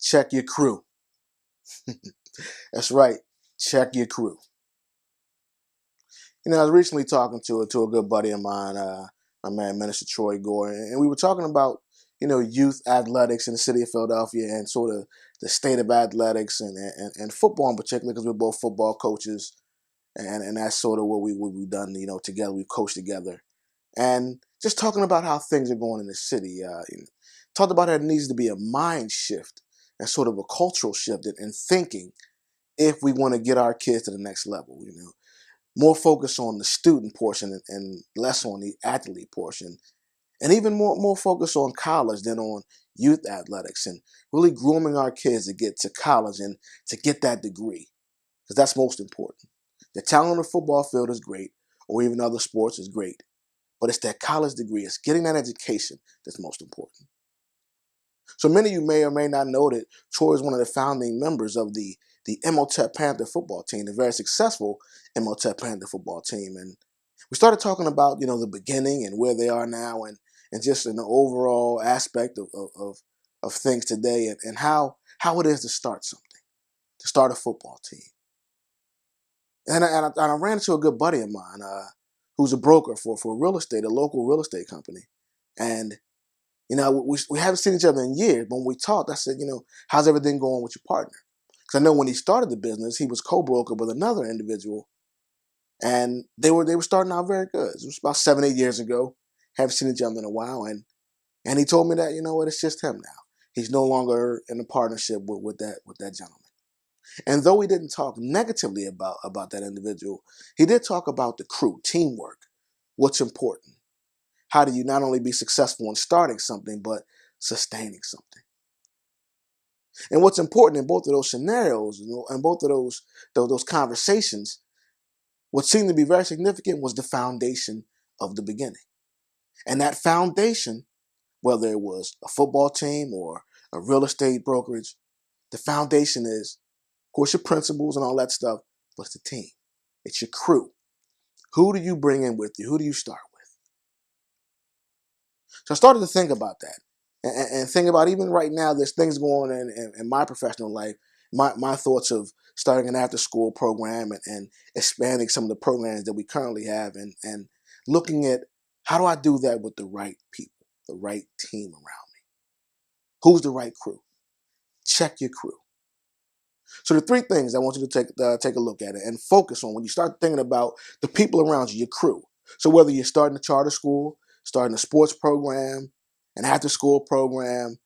check your crew. That's right, check your crew. I was recently talking to a good buddy of mine, my man, Minister Troy Gore, and we were talking about, youth athletics in the city of Philadelphia and sort of the state of athletics and football in particular, because we're both football coaches, and that's sort of what we've done, together. We've coached together. And just talking about how things are going in the city. Talked about how there needs to be a mind shift and sort of a cultural shift in thinking if we want to get our kids to the next level. More focus on the student portion and less on the athlete portion, and even more focus on college than on youth athletics, and really grooming our kids to get to college and to get that degree, because that's most important. The talent on the football field is great, or even other sports is great, but it's that college degree, it's getting that education that's most important. So many of you may or may not know that Troy is one of the founding members of the MOTEP Panther football team, the very successful MOTEP Panther football team. And we started talking about, the beginning and where they are now, and just an overall aspect of things today, and how it is to start something, to start a football team. And I ran into a good buddy of mine who's a broker for real estate, a local real estate company. And we haven't seen each other in years, but when we talked, I said, how's everything going with your partner? Because I know when he started the business, he was co-broker with another individual, and they were starting out very good. It was about 7-8 years ago. Haven't seen each other in a while, and he told me that, it's just him now. He's no longer in a partnership with that gentleman. And though he didn't talk negatively about that individual, he did talk about the crew, teamwork, what's important. How do you not only be successful in starting something, but sustaining something? And what's important in both of those scenarios, and both of those conversations, what seemed to be very significant was the foundation of the beginning. And that foundation, whether it was a football team or a real estate brokerage, the foundation is, of course, your principles and all that stuff, but it's the team. It's your crew. Who do you bring in with you? Who do you start with? So I started to think about that, and think about, even right now, there's things going on in my professional life, my thoughts of starting an after-school program and expanding some of the programs that we currently have, and looking at how do I do that with the right people, the right team around me. Who's the right crew? Check your crew. So the three things I want you to take a look at it and focus on when you start thinking about the people around you, your crew. So whether you're starting a charter school, starting a sports program, an after-school program,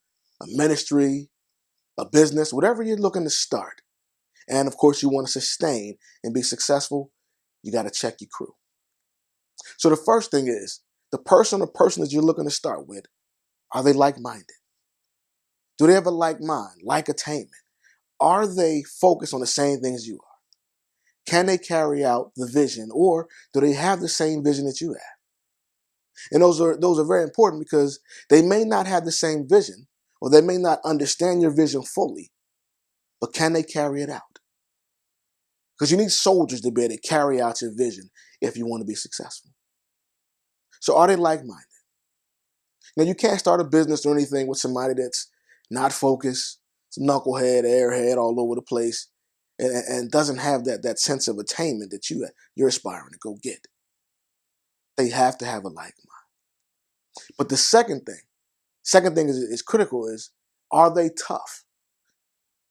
a ministry, a business, whatever you're looking to start, and of course you want to sustain and be successful, you got to check your crew. So the first thing is, the person or person that you're looking to start with, are they like-minded? Do they have a like mind, like attainment? Are they focused on the same things you are? Can they carry out the vision, or do they have the same vision that you have? And those are very important, because they may not have the same vision, or they may not understand your vision fully, but can they carry it out? Because you need soldiers to be able to carry out your vision if you want to be successful. So are they like-minded? Now, you can't start a business or anything with somebody that's not focused, it's a knucklehead, airhead all over the place, and doesn't have that sense of attainment that you're aspiring to go get. They have to have a like mind. But the second thing is critical, is, are they tough?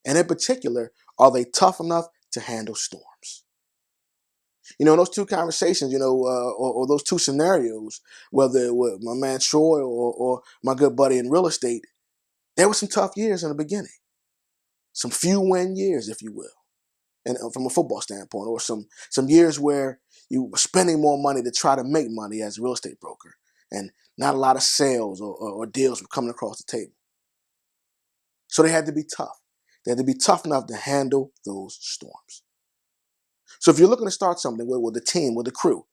And in particular, are they tough enough to handle storms? In those two conversations, or those two scenarios, whether it was my man Troy or my good buddy in real estate, there were some tough years in the beginning. Some few win years, if you will, and from a football standpoint, or some years where you were spending more money to try to make money as a real estate broker, and not a lot of sales or deals were coming across the table. So they had to be tough. They had to be tough enough to handle those storms. So if you're looking to start something with a team, with a crew,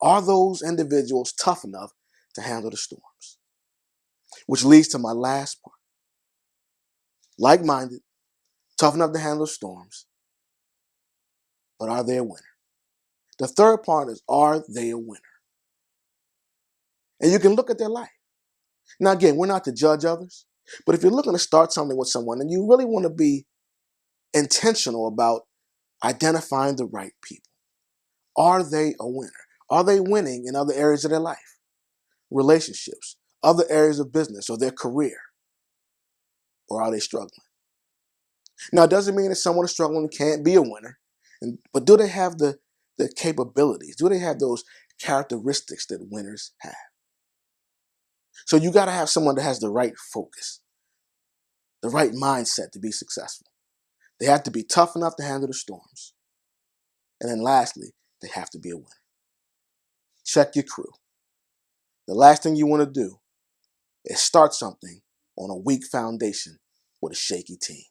are those individuals tough enough to handle the storms? Which leads to my last part. Like-minded, tough enough to handle storms, but are they a winner? The third part is, are they a winner? And you can look at their life. Now, again, we're not to judge others, But if you're looking to start something with someone and you really want to be intentional about identifying the right people, are they a winner? Are they winning in other areas of their life, relationships, other areas of business or their career? Or are they struggling? Now, it doesn't mean that someone is struggling and can't be a winner, but do they have the capabilities? Do they have those characteristics that winners have? So you got to have someone that has the right focus, the right mindset to be successful. They have to be tough enough to handle the storms. And then lastly, they have to be a winner. Check your crew. The last thing you want to do is start something on a weak foundation with a shaky team.